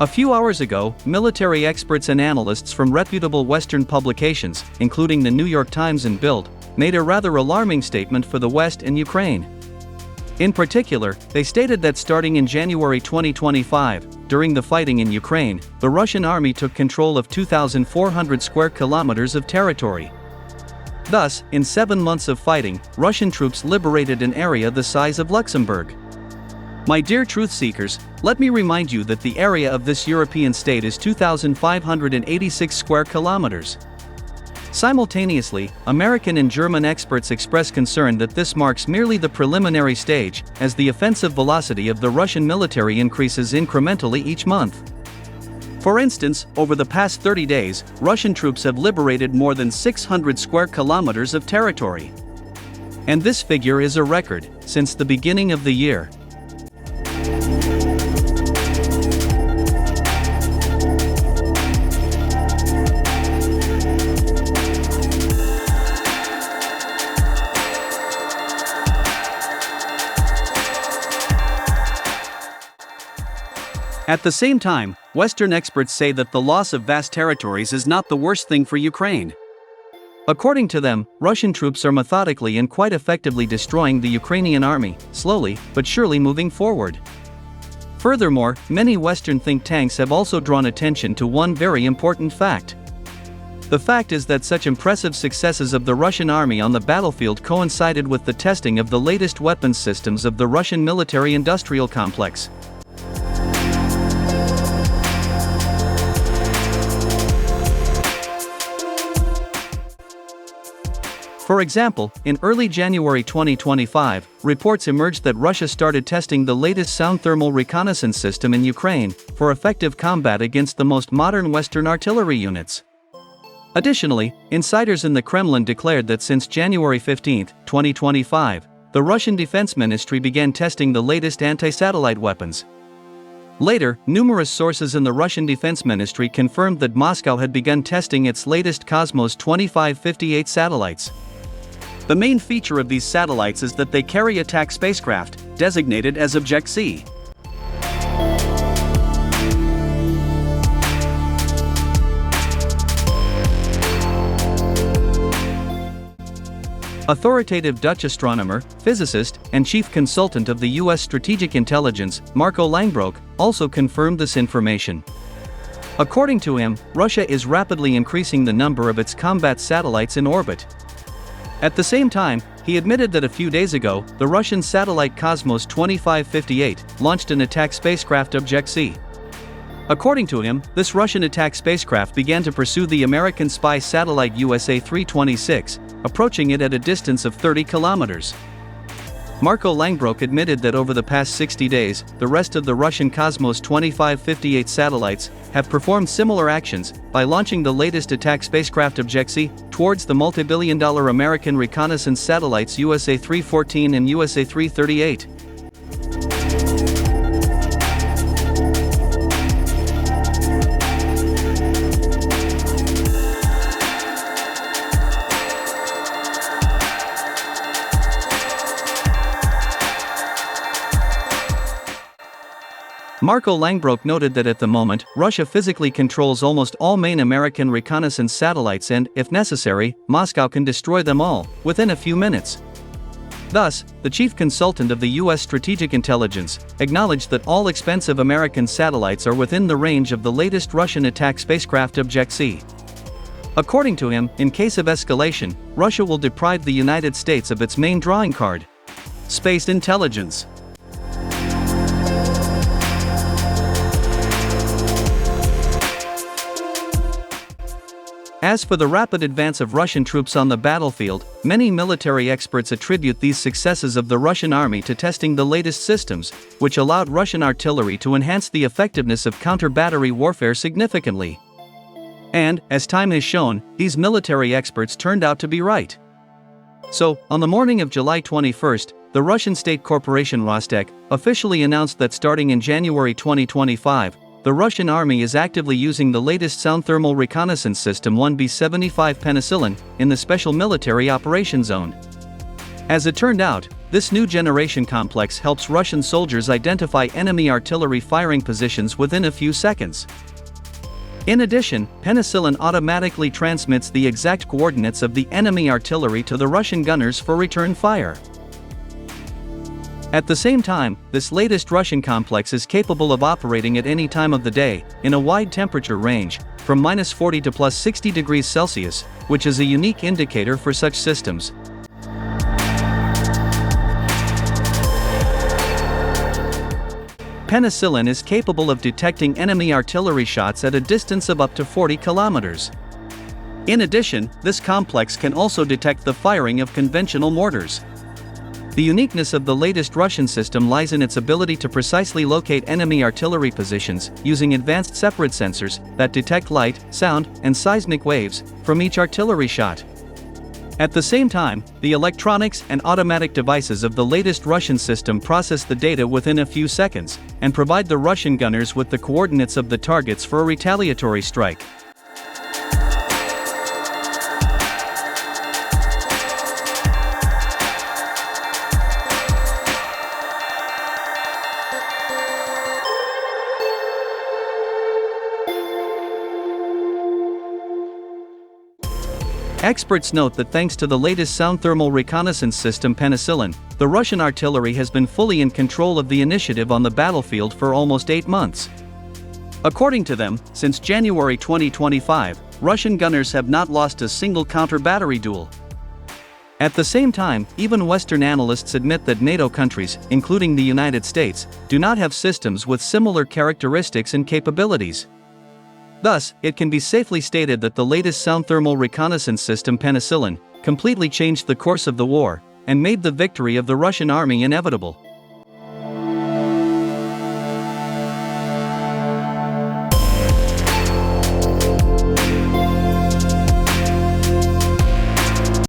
A few hours ago, military experts and analysts from reputable Western publications, including the New York Times and Bild, made a rather alarming statement for the West and Ukraine. In particular, they stated that starting in January 2025, during the fighting in Ukraine, the Russian army took control of 2,400 square kilometers of territory. Thus, in 7 months of fighting, Russian troops liberated an area the size of Luxembourg. My dear truth seekers, let me remind you that the area of this European state is 2,586 square kilometers. Simultaneously, American and German experts express concern that this marks merely the preliminary stage, as the offensive velocity of the Russian military increases incrementally each month. For instance, over the past 30 days, Russian troops have liberated more than 600 square kilometers of territory. And this figure is a record since the beginning of the year. At the same time, Western experts say that the loss of vast territories is not the worst thing for Ukraine. According to them, Russian troops are methodically and quite effectively destroying the Ukrainian army, slowly but surely moving forward. Furthermore, many Western think tanks have also drawn attention to one very important fact. The fact is that such impressive successes of the Russian army on the battlefield coincided with the testing of the latest weapons systems of the Russian military-industrial complex. For example, in early January 2025, reports emerged that Russia started testing the latest sound thermal reconnaissance system in Ukraine for effective combat against the most modern Western artillery units. Additionally, insiders in the Kremlin declared that since January 15, 2025, the Russian Defense Ministry began testing the latest anti-satellite weapons. Later, numerous sources in the Russian Defense Ministry confirmed that Moscow had begun testing its latest Cosmos 2558 satellites. The main feature of these satellites is that they carry attack spacecraft, designated as Object C. Authoritative Dutch astronomer, physicist, and chief consultant of the U.S. Strategic Intelligence, Marco Langbroek, also confirmed this information. According to him, Russia is rapidly increasing the number of its combat satellites in orbit. At the same time, he admitted that a few days ago, the Russian satellite Cosmos 2558 launched an attack spacecraft Object C. According to him, this Russian attack spacecraft began to pursue the American spy satellite USA 326, approaching it at a distance of 30 kilometers. Marco Langbroek admitted that over the past 60 days, the rest of the Russian Cosmos 2558 satellites have performed similar actions by launching the latest attack spacecraft Object C towards the multi-billion-dollar American reconnaissance satellites USA 314 and USA 338. Marco Langbroek noted that at the moment, Russia physically controls almost all main American reconnaissance satellites and, if necessary, Moscow can destroy them all within a few minutes. Thus, the chief consultant of the U.S. Strategic Intelligence acknowledged that all expensive American satellites are within the range of the latest Russian attack spacecraft Object C. According to him, in case of escalation, Russia will deprive the United States of its main drawing card: space intelligence. As for the rapid advance of Russian troops on the battlefield, many military experts attribute these successes of the Russian army to testing the latest systems, which allowed Russian artillery to enhance the effectiveness of counter-battery warfare significantly. And, as time has shown, these military experts turned out to be right. So, on the morning of July 21, the Russian state corporation Rostec officially announced that starting in January 2025, the Russian army is actively using the latest sound thermal reconnaissance system 1B-75 penicillin in the Special Military Operation Zone. As it turned out, this new generation complex helps Russian soldiers identify enemy artillery firing positions within a few seconds. In addition, penicillin automatically transmits the exact coordinates of the enemy artillery to the Russian gunners for return fire. At the same time, this latest Russian complex is capable of operating at any time of the day, in a wide temperature range, from -40 to +60 degrees Celsius, which is a unique indicator for such systems. Penicillin is capable of detecting enemy artillery shots at a distance of up to 40 kilometers. In addition, this complex can also detect the firing of conventional mortars. The uniqueness of the latest Russian system lies in its ability to precisely locate enemy artillery positions using advanced separate sensors that detect light, sound, and seismic waves from each artillery shot. At the same time, the electronics and automatic devices of the latest Russian system process the data within a few seconds and provide the Russian gunners with the coordinates of the targets for a retaliatory strike. Experts note that thanks to the latest sound thermal reconnaissance system penicillin, the Russian artillery has been fully in control of the initiative on the battlefield for almost 8 months. According to them, since January 2025, Russian gunners have not lost a single counter-battery duel. At the same time, even Western analysts admit that NATO countries, including the United States, do not have systems with similar characteristics and capabilities. Thus, it can be safely stated that the latest sound thermal reconnaissance system penicillin completely changed the course of the war and made the victory of the Russian army inevitable.